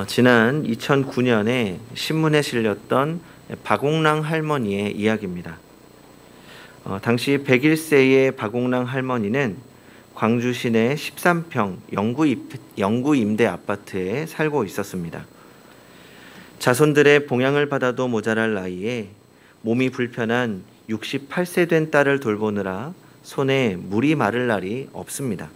지난 2009년에 신문에 실렸던 박옥랑 할머니의 이야기입니다. 당시 101세의 박옥랑 할머니는 광주 시내 13평 영구 임대 아파트에 살고 있었습니다. 자손들의 봉양을 받아도 모자랄 나이에 몸이 불편한 68세 된 딸을 돌보느라 손에 물이 마를 날이 없습니다.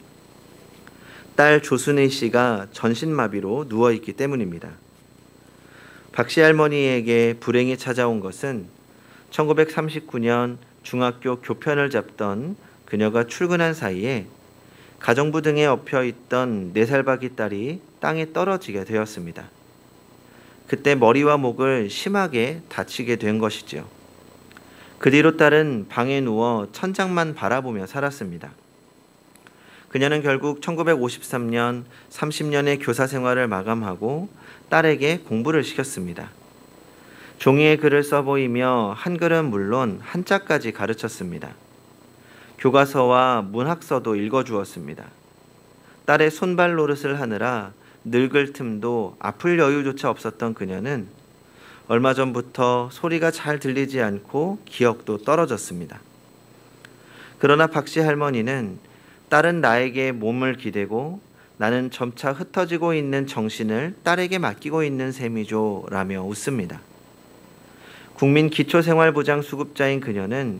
딸 조순희 씨가 전신마비로 누워있기 때문입니다. 박씨 할머니에게 불행이 찾아온 것은 1939년 중학교 교편을 잡던 그녀가 출근한 사이에 가정부 등에 엎혀있던 4살박이 딸이 땅에 떨어지게 되었습니다. 그때 머리와 목을 심하게 다치게 된 것이지요. 그 뒤로 딸은 방에 누워 천장만 바라보며 살았습니다. 그녀는 결국 1953년 30년의 교사 생활을 마감하고 딸에게 공부를 시켰습니다. 종이에 글을 써보이며 한글은 물론 한자까지 가르쳤습니다. 교과서와 문학서도 읽어주었습니다. 딸의 손발 노릇을 하느라 늙을 틈도 아플 여유조차 없었던 그녀는 얼마 전부터 소리가 잘 들리지 않고 기억도 떨어졌습니다. 그러나 박씨 할머니는 딸은 나에게 몸을 기대고 나는 점차 흩어지고 있는 정신을 딸에게 맡기고 있는 셈이죠 라며 웃습니다. 국민기초생활보장 수급자인 그녀는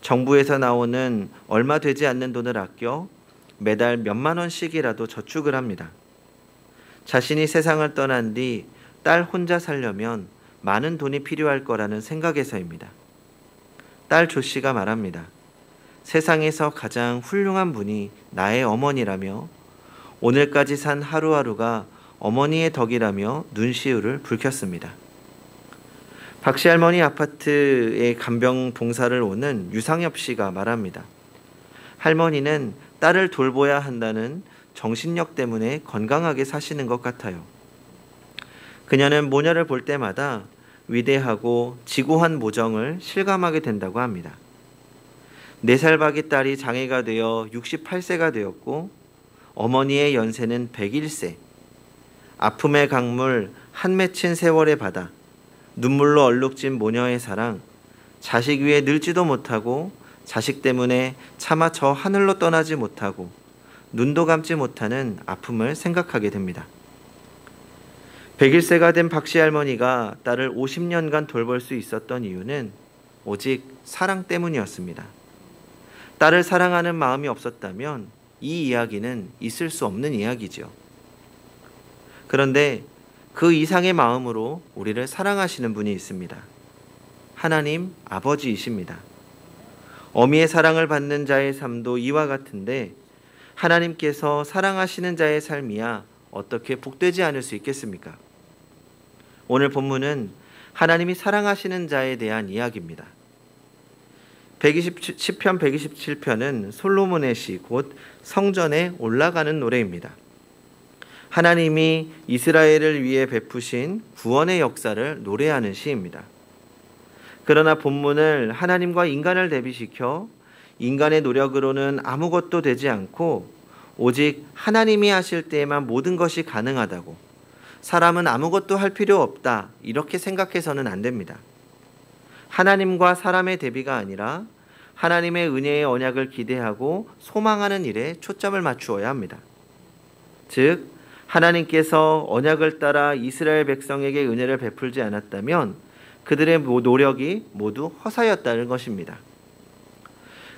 정부에서 나오는 얼마 되지 않는 돈을 아껴 매달 몇만 원씩이라도 저축을 합니다. 자신이 세상을 떠난 뒤 딸 혼자 살려면 많은 돈이 필요할 거라는 생각에서입니다. 딸 조 씨가 말합니다. 세상에서 가장 훌륭한 분이 나의 어머니라며 오늘까지 산 하루하루가 어머니의 덕이라며 눈시울을 붉혔습니다. 박씨 할머니 아파트에 간병 봉사를 오는 유상엽 씨가 말합니다. 할머니는 딸을 돌보야 한다는 정신력 때문에 건강하게 사시는 것 같아요. 그녀는 모녀를 볼 때마다 위대하고 지고한 모정을 실감하게 된다고 합니다. 4살박이 딸이 장애가 되어 68세가 되었고 어머니의 연세는 101세. 아픔의 강물 한 맺힌 세월의 바다, 눈물로 얼룩진 모녀의 사랑, 자식 위에 늙지도 못하고 자식 때문에 차마 저 하늘로 떠나지 못하고 눈도 감지 못하는 아픔을 생각하게 됩니다. 101세가 된 박씨 할머니가 딸을 50년간 돌볼 수 있었던 이유는 오직 사랑 때문이었습니다. 딸을 사랑하는 마음이 없었다면 이 이야기는 있을 수 없는 이야기죠. 그런데 그 이상의 마음으로 우리를 사랑하시는 분이 있습니다. 하나님 아버지이십니다. 어미의 사랑을 받는 자의 삶도 이와 같은데 하나님께서 사랑하시는 자의 삶이야 어떻게 복되지 않을 수 있겠습니까? 오늘 본문은 하나님이 사랑하시는 자에 대한 이야기입니다. 10편 127편은 솔로몬의 시, 곧 성전에 올라가는 노래입니다. 하나님이 이스라엘을 위해 베푸신 구원의 역사를 노래하는 시입니다. 그러나 본문을 하나님과 인간을 대비시켜 인간의 노력으로는 아무것도 되지 않고 오직 하나님이 하실 때에만 모든 것이 가능하다고, 사람은 아무것도 할 필요 없다, 이렇게 생각해서는 안 됩니다. 하나님과 사람의 대비가 아니라 하나님의 은혜의 언약을 기대하고 소망하는 일에 초점을 맞추어야 합니다. 즉, 하나님께서 언약을 따라 이스라엘 백성에게 은혜를 베풀지 않았다면 그들의 노력이 모두 허사였다는 것입니다.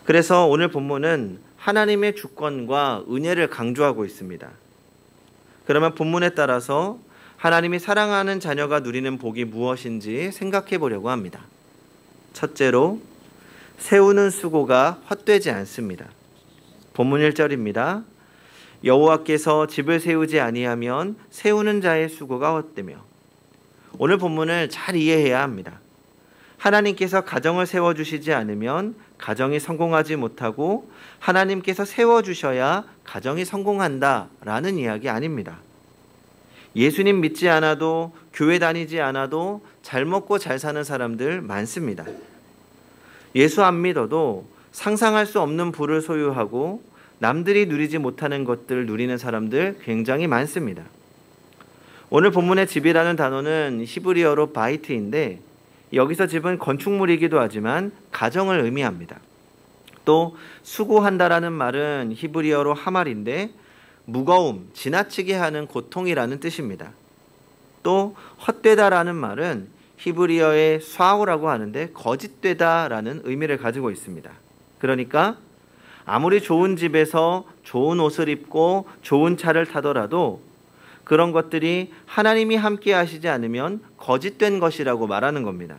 그래서 오늘 본문은 하나님의 주권과 은혜를 강조하고 있습니다. 그러면 본문에 따라서 하나님이 사랑하는 자녀가 누리는 복이 무엇인지 생각해 보려고 합니다. 첫째로, 세우는 수고가 헛되지 않습니다. 본문 1절입니다. 여호와께서 집을 세우지 아니하면 세우는 자의 수고가 헛되며. 오늘 본문을 잘 이해해야 합니다. 하나님께서 가정을 세워주시지 않으면 가정이 성공하지 못하고 하나님께서 세워주셔야 가정이 성공한다라는 이야기 아닙니다. 예수님 믿지 않아도, 교회 다니지 않아도 잘 먹고 잘 사는 사람들 많습니다. 예수 안 믿어도 상상할 수 없는 부를 소유하고 남들이 누리지 못하는 것들을 누리는 사람들 굉장히 많습니다. 오늘 본문의 집이라는 단어는 히브리어로 바이트인데 여기서 집은 건축물이기도 하지만 가정을 의미합니다. 또 수고한다라는 말은 히브리어로 하말인데 무거움, 지나치게 하는 고통이라는 뜻입니다. 또 헛되다라는 말은 히브리어의 쏴오라고 하는데 거짓되다라는 의미를 가지고 있습니다. 그러니까 아무리 좋은 집에서 좋은 옷을 입고 좋은 차를 타더라도 그런 것들이 하나님이 함께 하시지 않으면 거짓된 것이라고 말하는 겁니다.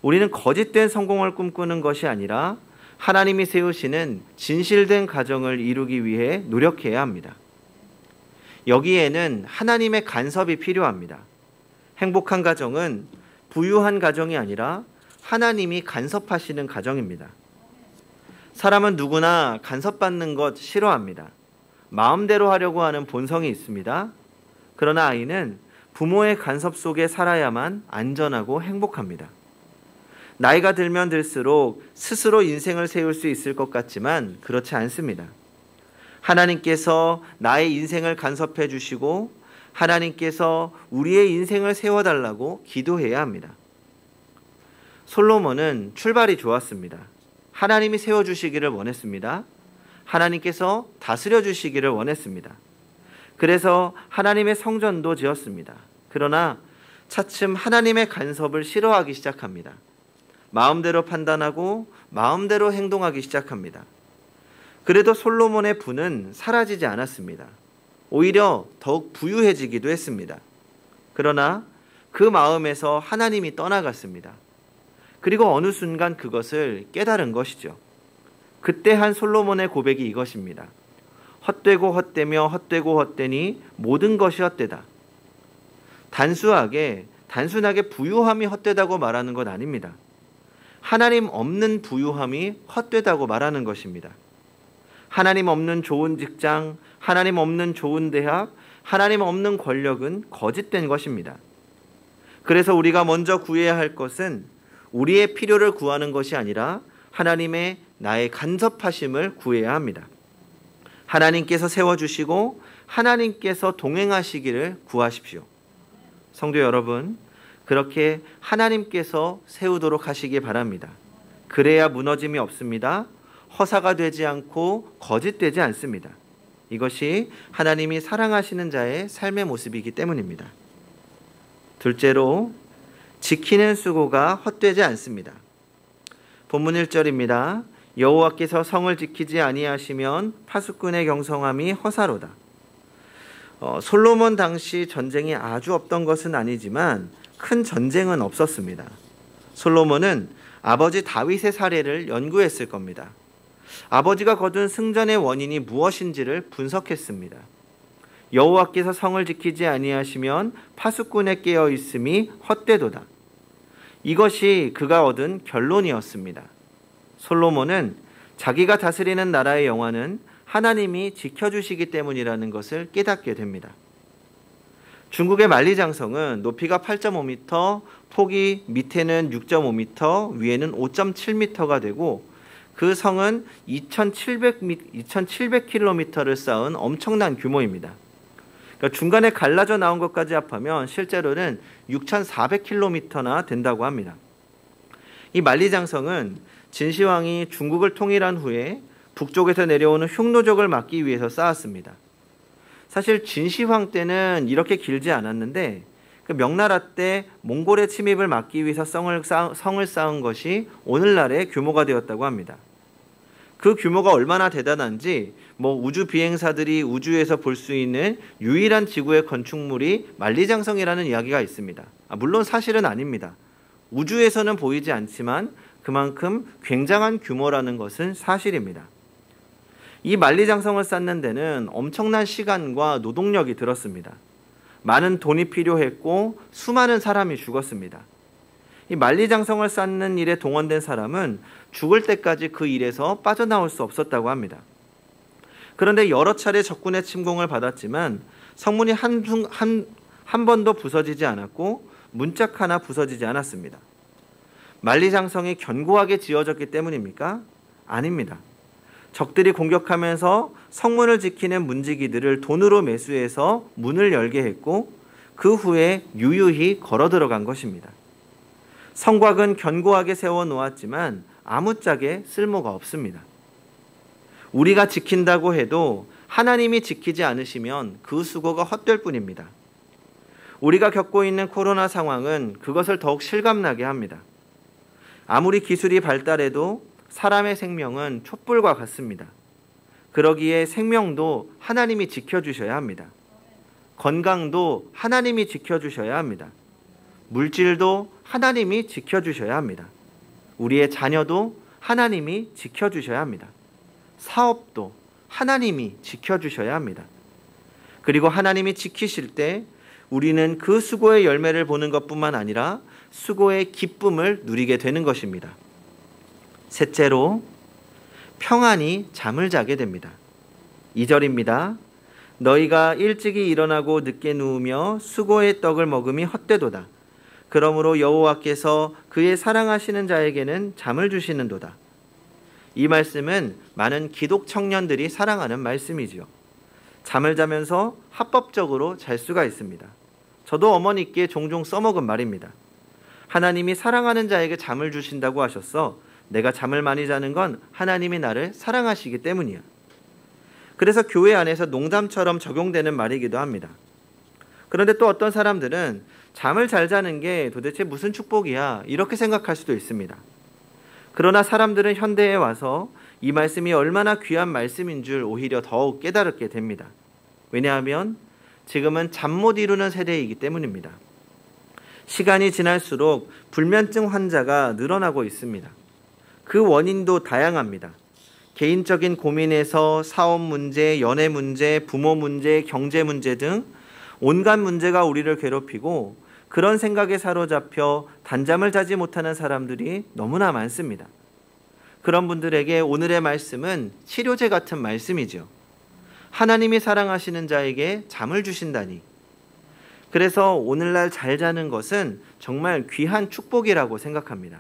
우리는 거짓된 성공을 꿈꾸는 것이 아니라 하나님이 세우시는 진실된 가정을 이루기 위해 노력해야 합니다. 여기에는 하나님의 간섭이 필요합니다. 행복한 가정은 부유한 가정이 아니라 하나님이 간섭하시는 가정입니다. 사람은 누구나 간섭받는 것 싫어합니다. 마음대로 하려고 하는 본성이 있습니다. 그러나 아이는 부모의 간섭 속에 살아야만 안전하고 행복합니다. 나이가 들면 들수록 스스로 인생을 세울 수 있을 것 같지만 그렇지 않습니다. 하나님께서 나의 인생을 간섭해 주시고 하나님께서 우리의 인생을 세워달라고 기도해야 합니다. 솔로몬은 출발이 좋았습니다. 하나님이 세워주시기를 원했습니다. 하나님께서 다스려 주시기를 원했습니다. 그래서 하나님의 성전도 지었습니다. 그러나 차츰 하나님의 간섭을 싫어하기 시작합니다. 마음대로 판단하고 마음대로 행동하기 시작합니다. 그래도 솔로몬의 부는 사라지지 않았습니다. 오히려 더욱 부유해지기도 했습니다. 그러나 그 마음에서 하나님이 떠나갔습니다. 그리고 어느 순간 그것을 깨달은 것이죠. 그때 한 솔로몬의 고백이 이것입니다. 헛되고 헛되며 헛되고 헛되니 모든 것이 헛되다. 단순하게 부유함이 헛되다고 말하는 것 아닙니다. 하나님 없는 부유함이 헛되다고 말하는 것입니다. 하나님 없는 좋은 직장, 하나님 없는 좋은 대학, 하나님 없는 권력은 거짓된 것입니다. 그래서 우리가 먼저 구해야 할 것은 우리의 필요를 구하는 것이 아니라 하나님의 나의 간섭하심을 구해야 합니다. 하나님께서 세워주시고 하나님께서 동행하시기를 구하십시오. 성도 여러분, 그렇게 하나님께서 세우도록 하시기 바랍니다. 그래야 무너짐이 없습니다. 허사가 되지 않고 거짓되지 않습니다. 이것이 하나님이 사랑하시는 자의 삶의 모습이기 때문입니다. 둘째로, 지키는 수고가 헛되지 않습니다. 본문 1절입니다. 여호와께서 성을 지키지 아니하시면 파수꾼의 경성함이 허사로다. 솔로몬 당시 전쟁이 아주 없던 것은 아니지만 큰 전쟁은 없었습니다. 솔로몬은 아버지 다윗의 사례를 연구했을 겁니다. 아버지가 거둔 승전의 원인이 무엇인지를 분석했습니다. 여호와께서 성을 지키지 아니하시면 파수꾼에 깨어 있음이 헛되도다. 이것이 그가 얻은 결론이었습니다. 솔로몬은 자기가 다스리는 나라의 영화는 하나님이 지켜주시기 때문이라는 것을 깨닫게 됩니다. 중국의 만리장성은 높이가 8.5m, 폭이 밑에는 6.5m, 위에는 5.7m가 되고 그 성은 2,700km를 쌓은 엄청난 규모입니다. 그러니까 중간에 갈라져 나온 것까지 합하면 실제로는 6,400km나 된다고 합니다. 이 만리장성은 진시황이 중국을 통일한 후에 북쪽에서 내려오는 흉노족을 막기 위해서 쌓았습니다. 사실 진시황 때는 이렇게 길지 않았는데 그 명나라 때 몽골의 침입을 막기 위해서 성을 쌓은 것이 오늘날의 규모가 되었다고 합니다. 그 규모가 얼마나 대단한지 우주 비행사들이 우주에서 볼 수 있는 유일한 지구의 건축물이 만리장성이라는 이야기가 있습니다. 물론 사실은 아닙니다. 우주에서는 보이지 않지만 그만큼 굉장한 규모라는 것은 사실입니다. 이 만리장성을 쌓는 데는 엄청난 시간과 노동력이 들었습니다. 많은 돈이 필요했고 수많은 사람이 죽었습니다. 이 만리장성을 쌓는 일에 동원된 사람은 죽을 때까지 그 일에서 빠져나올 수 없었다고 합니다. 그런데 여러 차례 적군의 침공을 받았지만 성문이 한 번도 부서지지 않았고 문짝 하나 부서지지 않았습니다. 만리장성이 견고하게 지어졌기 때문입니까? 아닙니다. 적들이 공격하면서 성문을 지키는 문지기들을 돈으로 매수해서 문을 열게 했고 그 후에 유유히 걸어 들어간 것입니다. 성곽은 견고하게 세워 놓았지만 아무짝에 쓸모가 없습니다. 우리가 지킨다고 해도 하나님이 지키지 않으시면 그 수고가 헛될 뿐입니다. 우리가 겪고 있는 코로나 상황은 그것을 더욱 실감나게 합니다. 아무리 기술이 발달해도 사람의 생명은 촛불과 같습니다. 그러기에 생명도 하나님이 지켜주셔야 합니다. 건강도 하나님이 지켜주셔야 합니다. 물질도 하나님이 지켜주셔야 합니다. 우리의 자녀도 하나님이 지켜주셔야 합니다. 사업도 하나님이 지켜주셔야 합니다. 그리고 하나님이 지키실 때 우리는 그 수고의 열매를 보는 것뿐만 아니라 수고의 기쁨을 누리게 되는 것입니다. 셋째로 평안히 잠을 자게 됩니다. 2절입니다. 너희가 일찍이 일어나고 늦게 누우며 수고의 떡을 먹음이 헛되도다. 그러므로 여호와께서 그의 사랑하시는 자에게는 잠을 주시는도다. 이 말씀은 많은 기독 청년들이 사랑하는 말씀이지요. 잠을 자면서 합법적으로 잘 수가 있습니다. 저도 어머니께 종종 써먹은 말입니다. 하나님이 사랑하는 자에게 잠을 주신다고 하셨어. 내가 잠을 많이 자는 건 하나님이 나를 사랑하시기 때문이야. 그래서 교회 안에서 농담처럼 적용되는 말이기도 합니다. 그런데 또 어떤 사람들은 잠을 잘 자는 게 도대체 무슨 축복이야 이렇게 생각할 수도 있습니다. 그러나 사람들은 현대에 와서 이 말씀이 얼마나 귀한 말씀인 줄 오히려 더욱 깨달게 됩니다. 왜냐하면 지금은 잠 못 이루는 세대이기 때문입니다. 시간이 지날수록 불면증 환자가 늘어나고 있습니다. 그 원인도 다양합니다. 개인적인 고민에서 사업 문제, 연애 문제, 부모 문제, 경제 문제 등 온갖 문제가 우리를 괴롭히고 그런 생각에 사로잡혀 단잠을 자지 못하는 사람들이 너무나 많습니다. 그런 분들에게 오늘의 말씀은 치료제 같은 말씀이죠. 하나님이 사랑하시는 자에게 잠을 주신다니. 그래서 오늘날 잘 자는 것은 정말 귀한 축복이라고 생각합니다.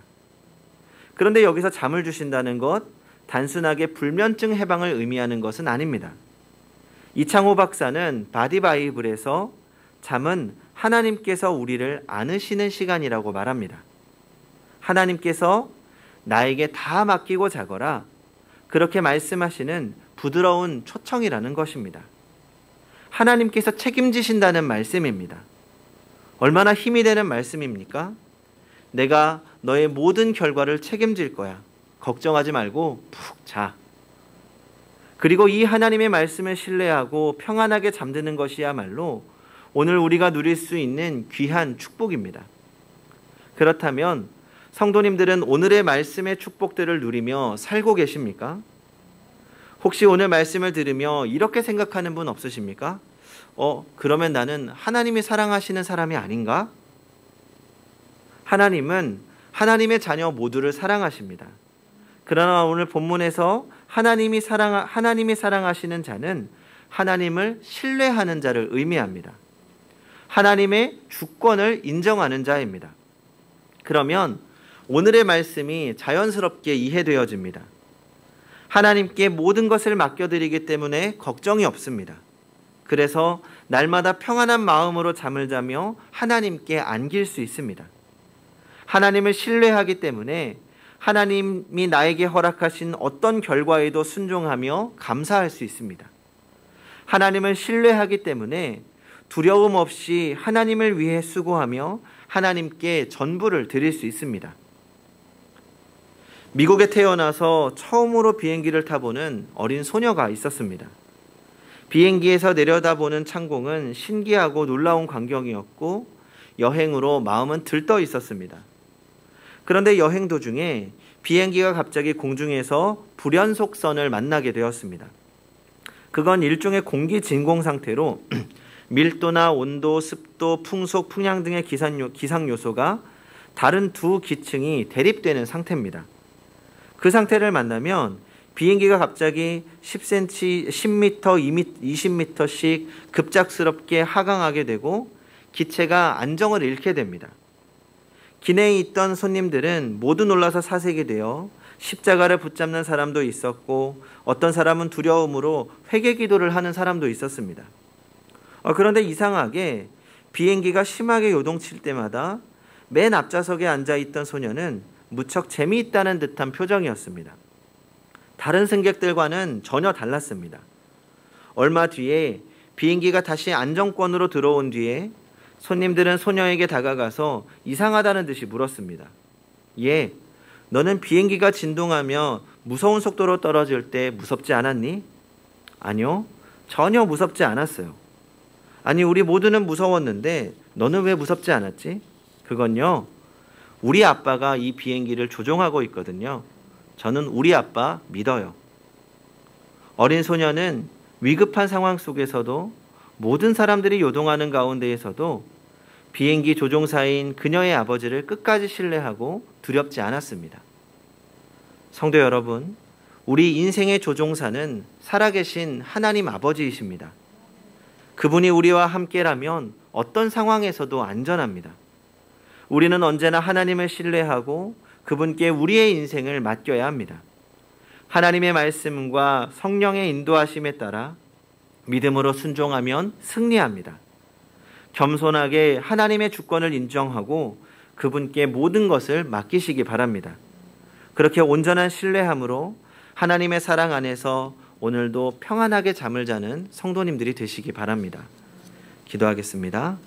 그런데 여기서 잠을 주신다는 것, 단순하게 불면증 해방을 의미하는 것은 아닙니다. 이창호 박사는 바디 바이블에서 잠은 하나님께서 우리를 안으시는 시간이라고 말합니다. 하나님께서 나에게 다 맡기고 자거라 그렇게 말씀하시는 부드러운 초청이라는 것입니다. 하나님께서 책임지신다는 말씀입니다. 얼마나 힘이 되는 말씀입니까? 내가 너의 모든 결과를 책임질 거야. 걱정하지 말고 푹 자. 그리고 이 하나님의 말씀을 신뢰하고 평안하게 잠드는 것이야말로 오늘 우리가 누릴 수 있는 귀한 축복입니다. 그렇다면 성도님들은 오늘의 말씀의 축복들을 누리며 살고 계십니까? 혹시 오늘 말씀을 들으며 이렇게 생각하는 분 없으십니까? 그러면 나는 하나님이 사랑하시는 사람이 아닌가? 하나님은 하나님의 자녀 모두를 사랑하십니다. 그러나 오늘 본문에서 하나님이 사랑하시는 자는 하나님을 신뢰하는 자를 의미합니다. 하나님의 주권을 인정하는 자입니다. 그러면 오늘의 말씀이 자연스럽게 이해되어집니다. 하나님께 모든 것을 맡겨드리기 때문에 걱정이 없습니다. 그래서 날마다 평안한 마음으로 잠을 자며 하나님께 안길 수 있습니다. 하나님을 신뢰하기 때문에 하나님이 나에게 허락하신 어떤 결과에도 순종하며 감사할 수 있습니다. 하나님을 신뢰하기 때문에 두려움 없이 하나님을 위해 수고하며 하나님께 전부를 드릴 수 있습니다. 미국에 태어나서 처음으로 비행기를 타보는 어린 소녀가 있었습니다. 비행기에서 내려다보는 창공은 신기하고 놀라운 광경이었고 여행으로 마음은 들떠 있었습니다. 그런데 여행 도중에 비행기가 갑자기 공중에서 불연속선을 만나게 되었습니다. 그건 일종의 공기 진공 상태로 밀도나 온도, 습도, 풍속, 풍량 등의 기상 요소가 다른 두 기층이 대립되는 상태입니다. 그 상태를 만나면 비행기가 갑자기 10cm, 10m, 20m씩 급작스럽게 하강하게 되고 기체가 안정을 잃게 됩니다. 기내에 있던 손님들은 모두 놀라서 사색이 되어 십자가를 붙잡는 사람도 있었고 어떤 사람은 두려움으로 회개 기도를 하는 사람도 있었습니다. 그런데 이상하게 비행기가 심하게 요동칠 때마다 맨 앞좌석에 앉아있던 소녀는 무척 재미있다는 듯한 표정이었습니다. 다른 승객들과는 전혀 달랐습니다. 얼마 뒤에 비행기가 다시 안정권으로 들어온 뒤에 손님들은 소녀에게 다가가서 이상하다는 듯이 물었습니다. 예, 너는 비행기가 진동하며 무서운 속도로 떨어질 때 무섭지 않았니? 아니요, 전혀 무섭지 않았어요. 아니, 우리 모두는 무서웠는데 너는 왜 무섭지 않았지? 그건요, 우리 아빠가 이 비행기를 조종하고 있거든요. 저는 우리 아빠 믿어요. 어린 소녀는 위급한 상황 속에서도 모든 사람들이 요동하는 가운데에서도 비행기 조종사인 그녀의 아버지를 끝까지 신뢰하고 두렵지 않았습니다. 성도 여러분, 우리 인생의 조종사는 살아계신 하나님 아버지이십니다. 그분이 우리와 함께라면 어떤 상황에서도 안전합니다. 우리는 언제나 하나님을 신뢰하고 그분께 우리의 인생을 맡겨야 합니다. 하나님의 말씀과 성령의 인도하심에 따라 믿음으로 순종하면 승리합니다. 겸손하게 하나님의 주권을 인정하고 그분께 모든 것을 맡기시기 바랍니다. 그렇게 온전한 신뢰함으로 하나님의 사랑 안에서 오늘도 평안하게 잠을 자는 성도님들이 되시기 바랍니다. 기도하겠습니다.